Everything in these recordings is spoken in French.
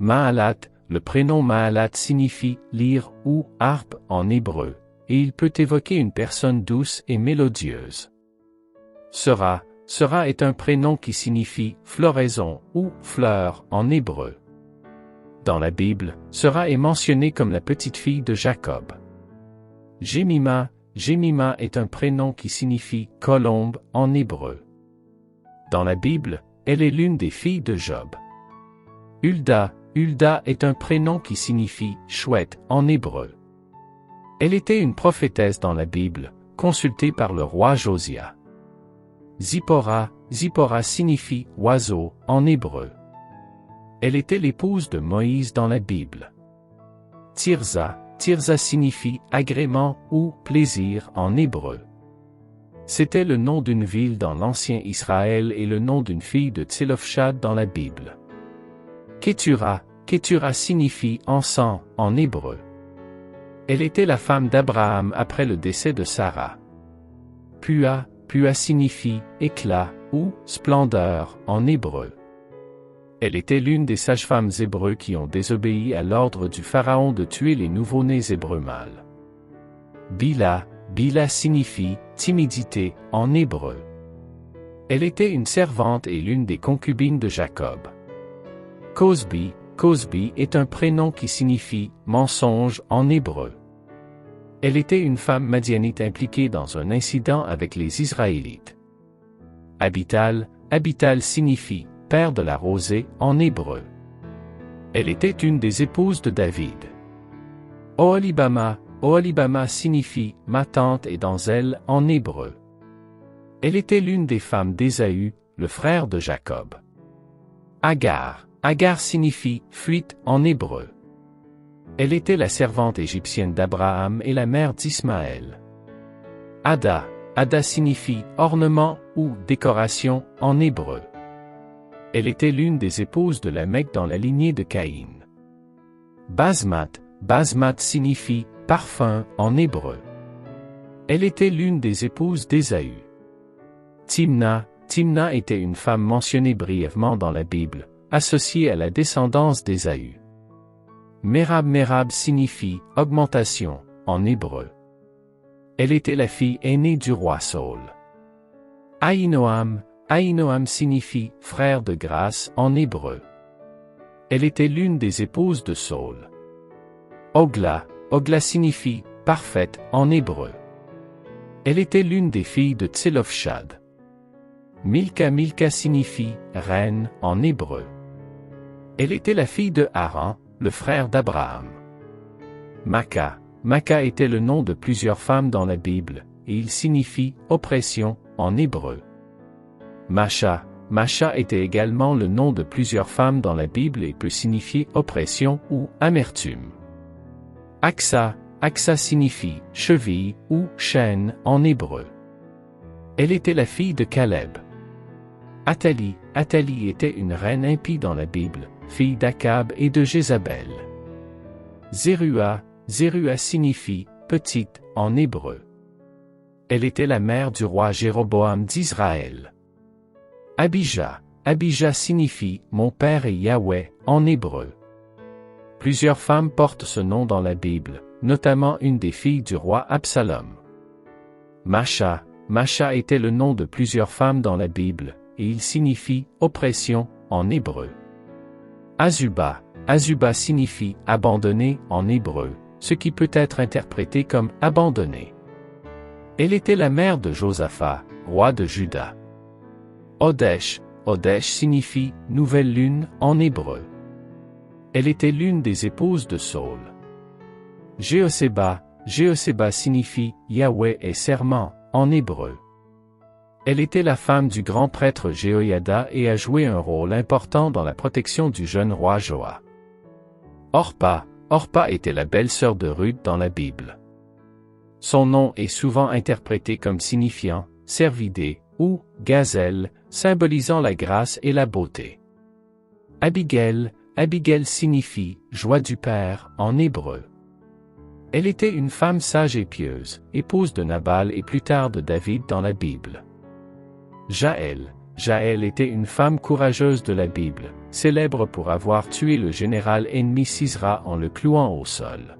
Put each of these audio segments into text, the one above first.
Mahalat, le prénom Mahalat signifie « lyre » ou « harpe » en hébreu, et il peut évoquer une personne douce et mélodieuse. Sera est un prénom qui signifie « floraison » ou « fleur » en hébreu. Dans la Bible, Sera est mentionnée comme la petite-fille de Jacob. Jemima est un prénom qui signifie « colombe » en hébreu. Dans la Bible, elle est l'une des filles de Job. Hulda est un prénom qui signifie « chouette » en hébreu. Elle était une prophétesse dans la Bible, consultée par le roi Josia. Zipporah signifie « oiseau » en hébreu. Elle était l'épouse de Moïse dans la Bible. Tirza signifie « agrément » ou « plaisir » en hébreu. C'était le nom d'une ville dans l'ancien Israël et le nom d'une fille de Tselofshad dans la Bible. Ketura signifie « encens » en hébreu. Elle était la femme d'Abraham après le décès de Sarah. Pua signifie « éclat » ou « splendeur » en hébreu. Elle était l'une des sages-femmes hébreux qui ont désobéi à l'ordre du pharaon de tuer les nouveau-nés hébreux mâles. Bila signifie « timidité » en hébreu. Elle était une servante et l'une des concubines de Jacob. Cosbi est un prénom qui signifie « mensonge » en hébreu. Elle était une femme madianite impliquée dans un incident avec les Israélites. Abital signifie « père de la rosée » en hébreu. Elle était une des épouses de David. Oholibama signifie « ma tante est dans elle » en hébreu. Elle était l'une des femmes d'Ésaü, le frère de Jacob. Agar signifie « fuite » en hébreu. Elle était la servante égyptienne d'Abraham et la mère d'Ismaël. Ada signifie « ornement » ou « décoration » en hébreu. Elle était l'une des épouses de Lamech dans la lignée de Caïn. Basmat signifie « parfum » en hébreu. Elle était l'une des épouses d'Ésaü. Timna était une femme mentionnée brièvement dans la Bible, associée à la descendance d'Ésaü. Merab signifie « augmentation » en hébreu. Elle était la fille aînée du roi Saül. Ahinoam signifie « frère de grâce » en hébreu. Elle était l'une des épouses de Saül. Ogla signifie « parfaite » en hébreu. Elle était l'une des filles de Tselofshad. Milka signifie « reine » en hébreu. Elle était la fille de Haran, le frère d'Abraham. Maca était le nom de plusieurs femmes dans la Bible, et il signifie « oppression » en hébreu. Masha était également le nom de plusieurs femmes dans la Bible et peut signifier oppression ou amertume. Aksa signifie « cheville » ou « chaîne » en hébreu. Elle était la fille de Caleb. Athalie était une reine impie dans la Bible, fille d'Akab et de Jézabel. Zerua signifie « petite » en hébreu. Elle était la mère du roi Jéroboam d'Israël. Abijah signifie « mon père est Yahweh » en hébreu. Plusieurs femmes portent ce nom dans la Bible, notamment une des filles du roi Absalom. Masha était le nom de plusieurs femmes dans la Bible, et il signifie « oppression » en hébreu. Azuba signifie « abandonné » en hébreu, ce qui peut être interprété comme « abandonné ». Elle était la mère de Josaphat, roi de Juda. Odesh signifie « nouvelle lune » en hébreu. Elle était l'une des épouses de Saül. Jéhoseba signifie « Yahweh est serment » en hébreu. Elle était la femme du grand prêtre Jéhoïada et a joué un rôle important dans la protection du jeune roi Joas. Orpa était la belle-sœur de Ruth dans la Bible. Son nom est souvent interprété comme signifiant « cervidé » ou « gazelle », symbolisant la grâce et la beauté. Abigail signifie « joie du Père » en hébreu. Elle était une femme sage et pieuse, épouse de Nabal et plus tard de David dans la Bible. Jaël était une femme courageuse de la Bible, célèbre pour avoir tué le général ennemi Sisera en le clouant au sol.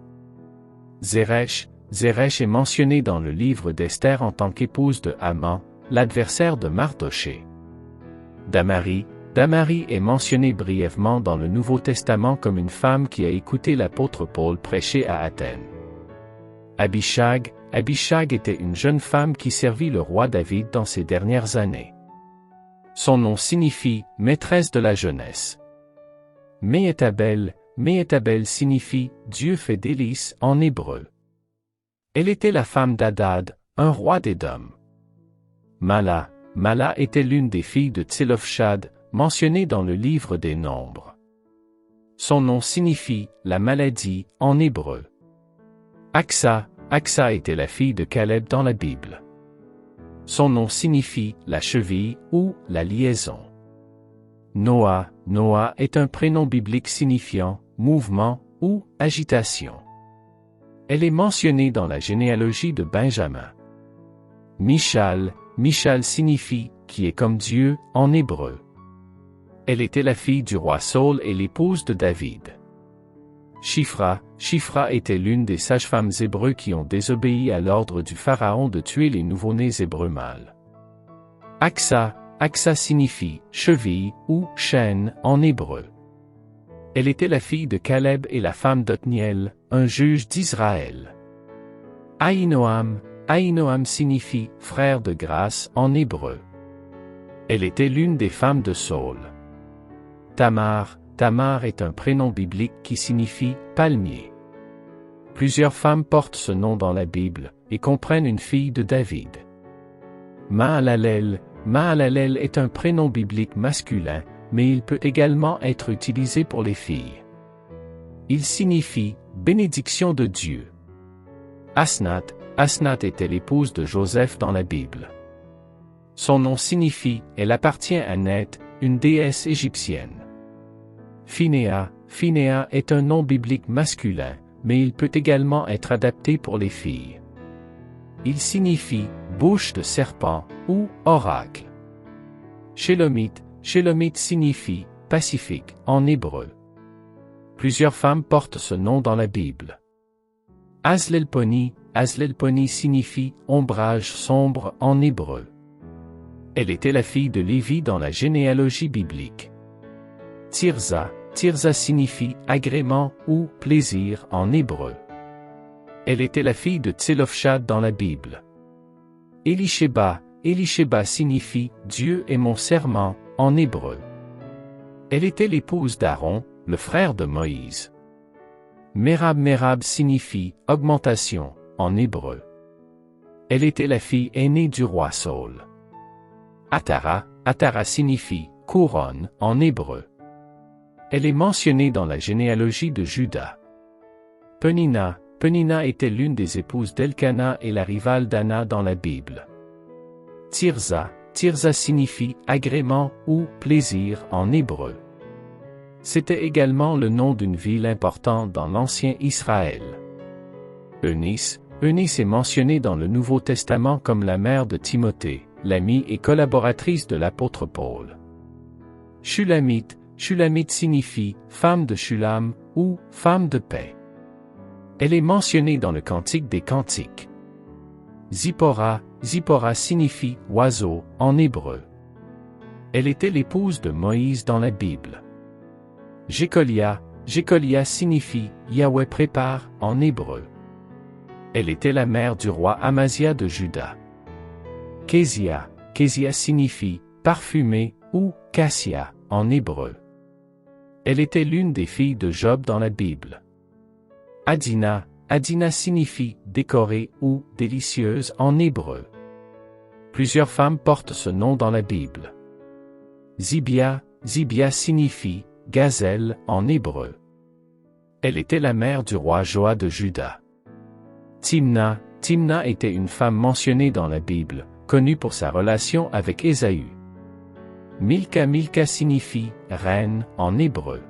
Zeresh est mentionnée dans le livre d'Esther en tant qu'épouse de Haman, l'adversaire de Mardoché. Damari est mentionnée brièvement dans le Nouveau Testament comme une femme qui a écouté l'apôtre Paul prêcher à Athènes. Abishag était une jeune femme qui servit le roi David dans ses dernières années. Son nom signifie « maîtresse de la jeunesse ». Mehétabel signifie « Dieu fait délice » en hébreu. Elle était la femme d'Hadad, un roi d'Édom. Mala était l'une des filles de Tselophshad, mentionnée dans le livre des Nombres. Son nom signifie « la maladie » en hébreu. Aksa était la fille de Caleb dans la Bible. Son nom signifie « la cheville » ou « la liaison ». Noah est un prénom biblique signifiant « mouvement » ou « agitation ». Elle est mentionnée dans la généalogie de Benjamin. Michal signifie « qui est comme Dieu » en hébreu. Elle était la fille du roi Saul et l'épouse de David. Shifra était l'une des sages-femmes hébreux qui ont désobéi à l'ordre du pharaon de tuer les nouveau-nés hébreux mâles. Aksa signifie « cheville » ou « chaîne » en hébreu. Elle était la fille de Caleb et la femme d'Othniel, un juge d'Israël. Ahinoam signifie « frère de grâce » en hébreu. Elle était l'une des femmes de Saul. Tamar est un prénom biblique qui signifie « palmier ». Plusieurs femmes portent ce nom dans la Bible, et comprennent une fille de David. Mahalalel est un prénom biblique masculin, mais il peut également être utilisé pour les filles. Il signifie « bénédiction de Dieu ». Asnath était l'épouse de Joseph dans la Bible. Son nom signifie « elle appartient à Net », une déesse égyptienne. Phinea est un nom biblique masculin, mais il peut également être adapté pour les filles. Il signifie « bouche de serpent » ou « oracle ». Shélomith signifie « pacifique » en hébreu. Plusieurs femmes portent ce nom dans la Bible. Azlelponi signifie « ombrage sombre » en hébreu. Elle était la fille de Lévi dans la généalogie biblique. Tirza signifie « agrément » ou « plaisir » en hébreu. Elle était la fille de Tselophshad dans la Bible. Elisheba signifie « Dieu est mon serment » en hébreu. Elle était l'épouse d'Aaron, le frère de Moïse. Merab signifie « augmentation » en hébreu. Elle était la fille aînée du roi Saul. Atara signifie « couronne » en hébreu. Elle est mentionnée dans la généalogie de Juda. Penina était l'une des épouses d'Elkana et la rivale d'Anna dans la Bible. Tirza signifie « agrément » ou « plaisir » en hébreu. C'était également le nom d'une ville importante dans l'ancien Israël. Eunice est mentionnée dans le Nouveau Testament comme la mère de Timothée, l'amie et collaboratrice de l'apôtre Paul. Shulamite signifie « femme de Shulam » ou « femme de paix ». Elle est mentionnée dans le Cantique des Cantiques. Zipporah signifie « oiseau » en hébreu. Elle était l'épouse de Moïse dans la Bible. Jécolia signifie « Yahweh prépare » en hébreu. Elle était la mère du roi Amazia de Juda. Késia signifie « parfumé » ou « cassia » en hébreu. Elle était l'une des filles de Job dans la Bible. Adina signifie « décorée » ou « délicieuse » en hébreu. Plusieurs femmes portent ce nom dans la Bible. Zibia signifie « gazelle » en hébreu. Elle était la mère du roi Joas de Juda. Timna était une femme mentionnée dans la Bible, connue pour sa relation avec Ésaü. Milka signifie « reine » en hébreu.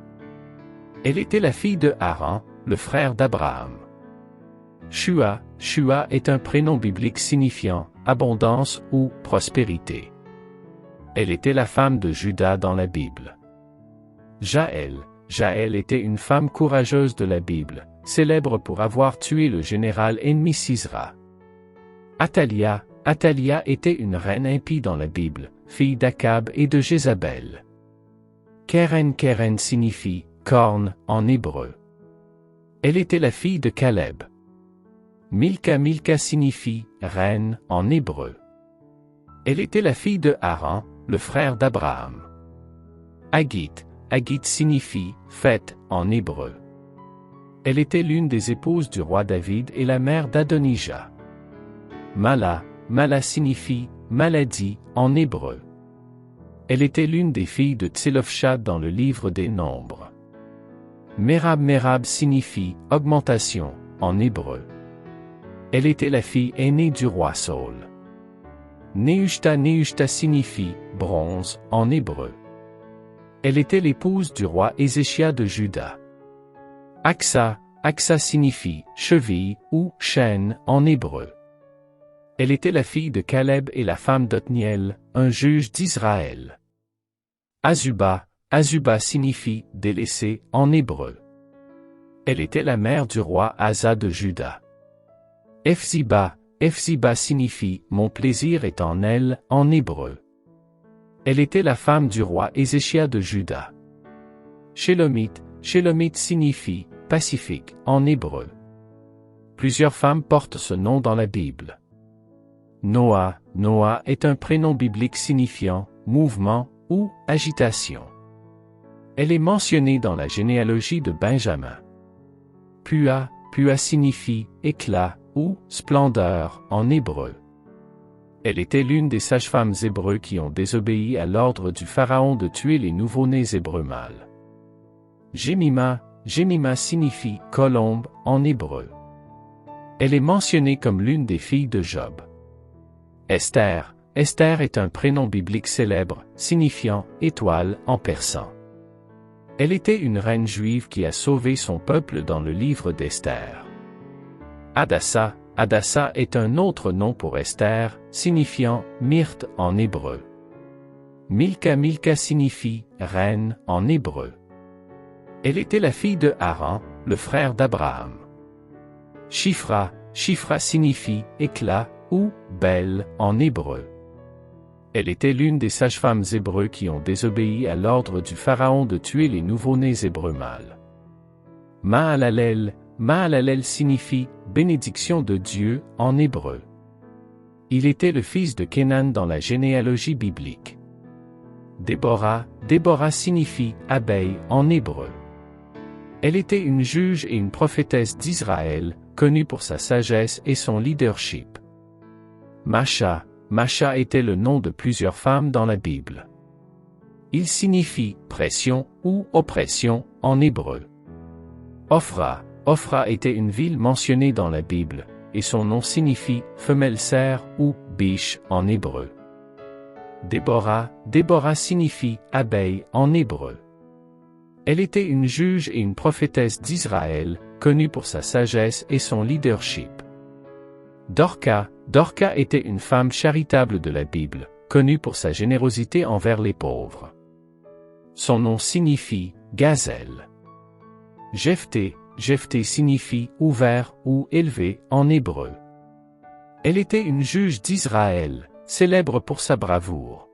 Elle était la fille de Haran, le frère d'Abraham. Shua est un prénom biblique signifiant « abondance » ou « prospérité ». Elle était la femme de Juda dans la Bible. Jaël. Jaël était une femme courageuse de la Bible, célèbre pour avoir tué le général ennemi Sisera. Athalia. Athalia était une reine impie dans la Bible, fille d'Akab et de Jézabel. Keren. Keren signifie « corne » en hébreu. Elle était la fille de Caleb. Milka. Milka signifie « reine » en hébreu. Elle était la fille de Haran, le frère d'Abraham. Agit. Agit signifie « fête » en hébreu. Elle était l'une des épouses du roi David et la mère d'Adonijah. Mala. Mala signifie « maladie » en hébreu. Elle était l'une des filles de Tselofshad dans le livre des Nombres. Merab. Merab signifie « augmentation » en hébreu. Elle était la fille aînée du roi Saul. Nehushta. Nehushta signifie « bronze » en hébreu. Elle était l'épouse du roi Ézéchias de Juda. Aksa. Aksa signifie « cheville » ou « chaîne » en hébreu. Elle était la fille de Caleb et la femme d'Othniel, un juge d'Israël. Azuba. Azuba signifie « délaissée » en hébreu. Elle était la mère du roi Asa de Juda. Ephziba. Ephziba signifie « mon plaisir est en elle » en hébreu. Elle était la femme du roi Ézéchias de Juda. Shélomite. Shélomite signifie « pacifique » en hébreu. Plusieurs femmes portent ce nom dans la Bible. Noah. Noah est un prénom biblique signifiant « mouvement » ou « agitation ». Elle est mentionnée dans la généalogie de Benjamin. Pua. Pua signifie « éclat » ou « splendeur » en hébreu. Elle était l'une des sages-femmes hébreux qui ont désobéi à l'ordre du pharaon de tuer les nouveau-nés hébreux mâles. Jemima. Jemima signifie « colombe » en hébreu. Elle est mentionnée comme l'une des filles de Job. Esther. Esther est un prénom biblique célèbre, signifiant « étoile » en persan. Elle était une reine juive qui a sauvé son peuple dans le livre d'Esther. Hadassa. Hadassa est un autre nom pour Esther, signifiant « myrte » en hébreu. Milka. Milka signifie « reine » en hébreu. Elle était la fille de Haran, le frère d'Abraham. Shifra. Shifra signifie « éclat » ou « belle » en hébreu. Elle était l'une des sages-femmes hébreux qui ont désobéi à l'ordre du pharaon de tuer les nouveau-nés hébreux mâles. Mahalalel. Mahalalel signifie « bénédiction de Dieu » en hébreu. Il était le fils de Kénan dans la généalogie biblique. Déborah. Déborah signifie « abeille » en hébreu. Elle était une juge et une prophétesse d'Israël, connue pour sa sagesse et son leadership. Masha. Masha était le nom de plusieurs femmes dans la Bible. Il signifie « pression » ou « oppression » en hébreu. Ophra. Ophra était une ville mentionnée dans la Bible, et son nom signifie « femelle cerf » ou « biche » en hébreu. Déborah. Déborah signifie « abeille » en hébreu. Elle était une juge et une prophétesse d'Israël, connue pour sa sagesse et son leadership. Dorca. Dorca était une femme charitable de la Bible, connue pour sa générosité envers les pauvres. Son nom signifie « gazelle ». Jephthé. Jephthé signifie « ouvert » ou « élevé » en hébreu. Elle était une juge d'Israël, célèbre pour sa bravoure.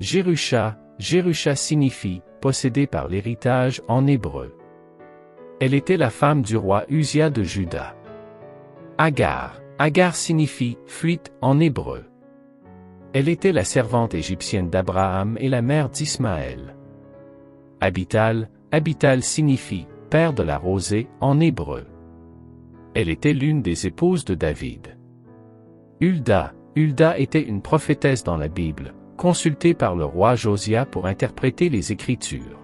Jerusha. Jerusha signifie « possédée par l'héritage » en hébreu. Elle était la femme du roi Uzia de Juda. Agar. Agar signifie « fuite » en hébreu. Elle était la servante égyptienne d'Abraham et la mère d'Ismaël. Abital. Abital signifie « père de la rosée » en hébreu. Elle était l'une des épouses de David. Hulda. Hulda était une prophétesse dans la Bible, consultée par le roi Josia pour interpréter les Écritures.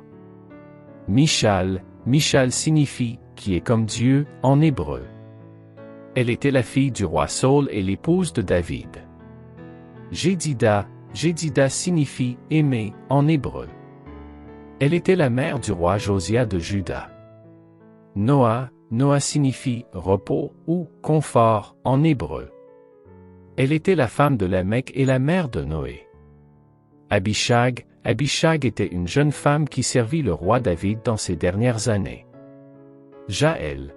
Michal. Michal signifie « qui est comme Dieu » en hébreu. Elle était la fille du roi Saul et l'épouse de David. Jédida. Jédida signifie « aimée » en hébreu. Elle était la mère du roi Josia de Juda. Noah. Noah signifie « repos » ou « confort » en hébreu. Elle était la femme de Lamech et la mère de Noé. Abishag. Abishag était une jeune femme qui servit le roi David dans ses dernières années. Jaël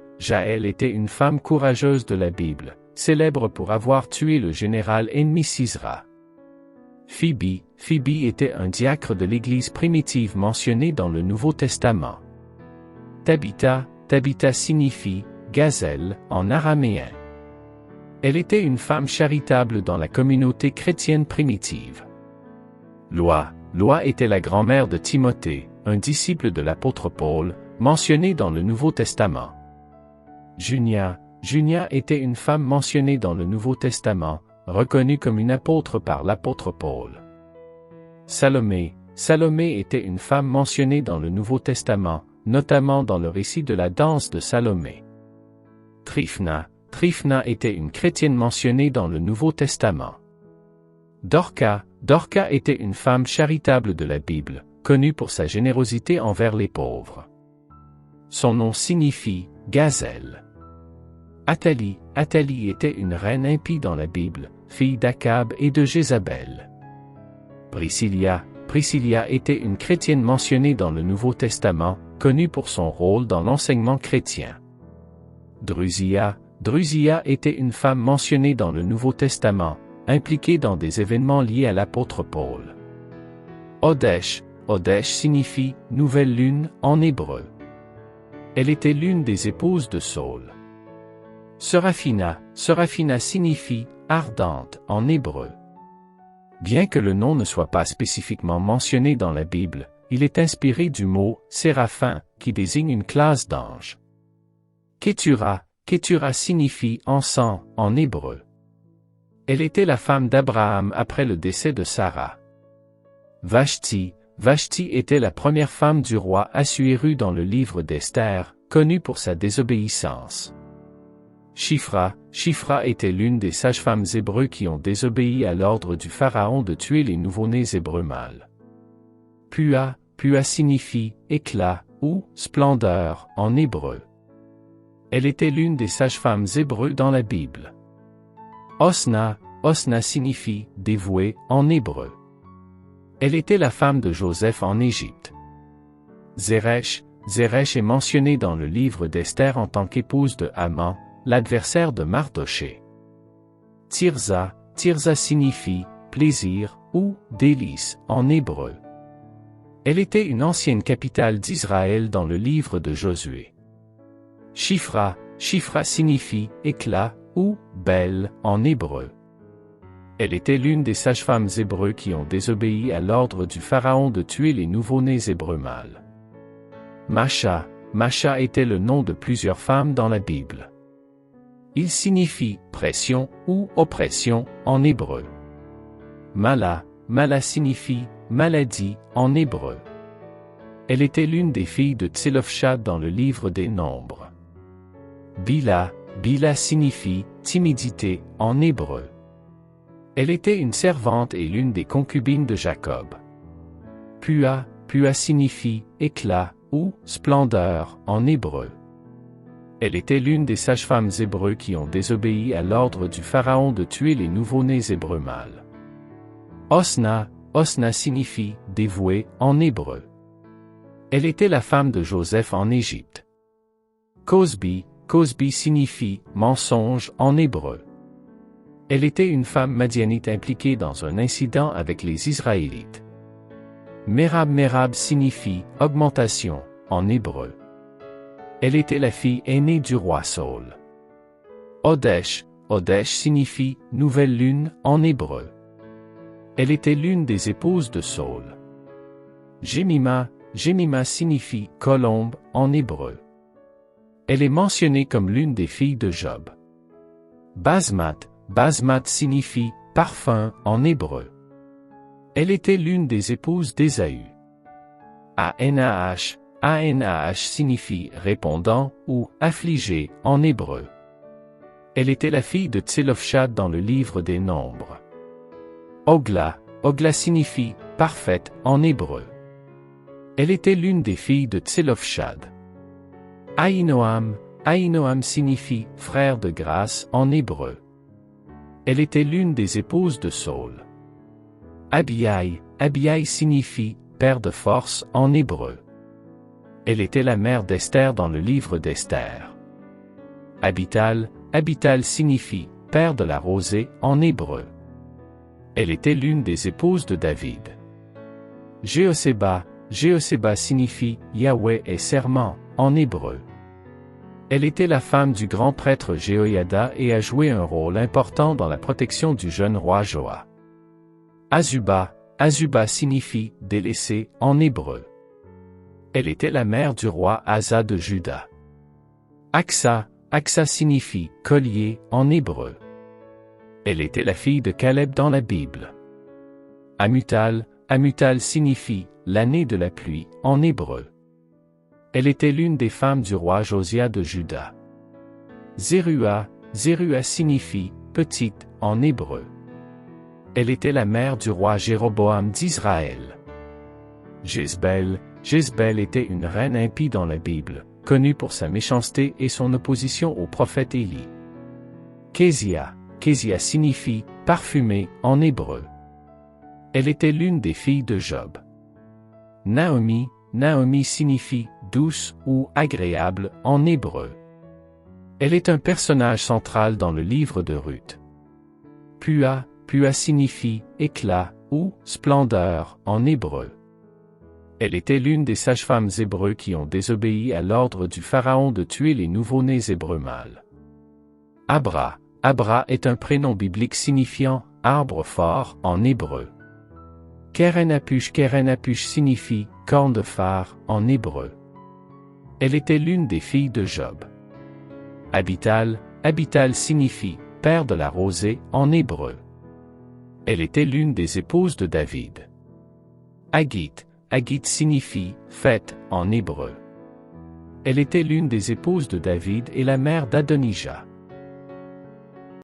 était une femme courageuse de la Bible, célèbre pour avoir tué le général ennemi Sisera. Phoebe était un diacre de l'Église primitive mentionné dans le Nouveau Testament. Tabitha signifie « gazelle » en araméen. Elle était une femme charitable dans la communauté chrétienne primitive. Lois était la grand-mère de Timothée, un disciple de l'apôtre Paul, mentionné dans le Nouveau Testament. Junia était une femme mentionnée dans le Nouveau Testament, reconnue comme une apôtre par l'apôtre Paul. Salomé était une femme mentionnée dans le Nouveau Testament, notamment dans le récit de la danse de Salomé. Tryphna était une chrétienne mentionnée dans le Nouveau Testament. Dorca était une femme charitable de la Bible, connue pour sa générosité envers les pauvres. Son nom signifie « gazelle ». Athalie était une reine impie dans la Bible, fille d'Akab et de Jézabel. Priscilla était une chrétienne mentionnée dans le Nouveau Testament, connue pour son rôle dans l'enseignement chrétien. Drusilla était une femme mentionnée dans le Nouveau Testament, impliquée dans des événements liés à l'apôtre Paul. Odesh signifie « nouvelle lune » en hébreu. Elle était l'une des épouses de Saul. Seraphina signifie « ardente » en hébreu. Bien que le nom ne soit pas spécifiquement mentionné dans la Bible, il est inspiré du mot « séraphin » qui désigne une classe d'anges. Ketura signifie « encens » en hébreu. Elle était la femme d'Abraham après le décès de Sarah. Vashti était la première femme du roi Assuéru dans le livre d'Esther, connue pour sa désobéissance. Shifra était l'une des sages-femmes hébreux qui ont désobéi à l'ordre du pharaon de tuer les nouveau-nés hébreux mâles. Pua signifie « éclat » ou « splendeur » en hébreu. Elle était l'une des sages-femmes hébreux dans la Bible. Osna signifie « dévouée » en hébreu. Elle était la femme de Joseph en Égypte. Zeresh est mentionnée dans le livre d'Esther en tant qu'épouse de Haman, l'adversaire de Mardoché. Tirza signifie « plaisir » ou « délice » en hébreu. Elle était une ancienne capitale d'Israël dans le livre de Josué. Shifra signifie « éclat » ou « belle » en hébreu. Elle était l'une des sages-femmes hébreux qui ont désobéi à l'ordre du pharaon de tuer les nouveau-nés hébreux mâles. Masha était le nom de plusieurs femmes dans la Bible. Il signifie « pression » ou « oppression » en hébreu. Mala signifie « maladie » en hébreu. Elle était l'une des filles de Tselophshad dans le livre des Nombres. Bila signifie « timidité » en hébreu. Elle était une servante et l'une des concubines de Jacob. Pua signifie « éclat » ou « splendeur » en hébreu. Elle était l'une des sages-femmes hébreux qui ont désobéi à l'ordre du pharaon de tuer les nouveau-nés hébreux mâles. Osna signifie « dévouée » en hébreu. Elle était la femme de Joseph en Égypte. Cosbi signifie « mensonge » en hébreu. Elle était une femme madianite impliquée dans un incident avec les Israélites. Merab signifie « augmentation » en hébreu. Elle était la fille aînée du roi Saul. Odesh signifie « nouvelle lune » en hébreu. Elle était l'une des épouses de Saul. Jemima signifie « colombe » en hébreu. Elle est mentionnée comme l'une des filles de Job. Basmat signifie « parfum » en hébreu. Elle était l'une des épouses d'Ésaü. Anah signifie « répondant » ou « affligé » en hébreu. Elle était la fille de Tselophshad dans le livre des Nombres. Ogla signifie « parfaite » en hébreu. Elle était l'une des filles de Tselophshad. Ahinoam signifie « frère de grâce » en hébreu. Elle était l'une des épouses de Saul. Abiaï signifie père de force en hébreu. Elle était la mère d'Esther dans le livre d'Esther. Abital, Abital signifie père de la rosée en hébreu. Elle était l'une des épouses de David. Jéhoséba, Jéhoséba signifie Yahweh est serment en hébreu. Elle était la femme du grand prêtre Jéhoïada et a joué un rôle important dans la protection du jeune roi Joas. Azuba, Azuba signifie délaissé en hébreu. Elle était la mère du roi Asa de Juda. Aksa, Aksa signifie collier en hébreu. Elle était la fille de Caleb dans la Bible. Amutal, Amutal signifie l'année de la pluie en hébreu. Elle était l'une des femmes du roi Josia de Juda. Zérua, Zérua signifie petite en hébreu. Elle était la mère du roi Jéroboam d'Israël. Jézbel, Jézbel était une reine impie dans la Bible, connue pour sa méchanceté et son opposition au prophète Élie. Kézia, Kézia signifie parfumée en hébreu. Elle était l'une des filles de Job. Naomi, Naomi signifie douce ou agréable en hébreu. Elle est un personnage central dans le livre de Ruth. Pua, Pua signifie éclat ou splendeur en hébreu. Elle était l'une des sages-femmes hébreux qui ont désobéi à l'ordre du pharaon de tuer les nouveau-nés hébreux mâles. Abra, Abra est un prénom biblique signifiant arbre fort en hébreu. Kerenapush, Kerenapush signifie corne de phare en hébreu. Elle était l'une des filles de Job. Abital, Abital signifie père de la rosée en hébreu. Elle était l'une des épouses de David. Agit, Agit signifie fête en hébreu. Elle était l'une des épouses de David et la mère d'Adonijah.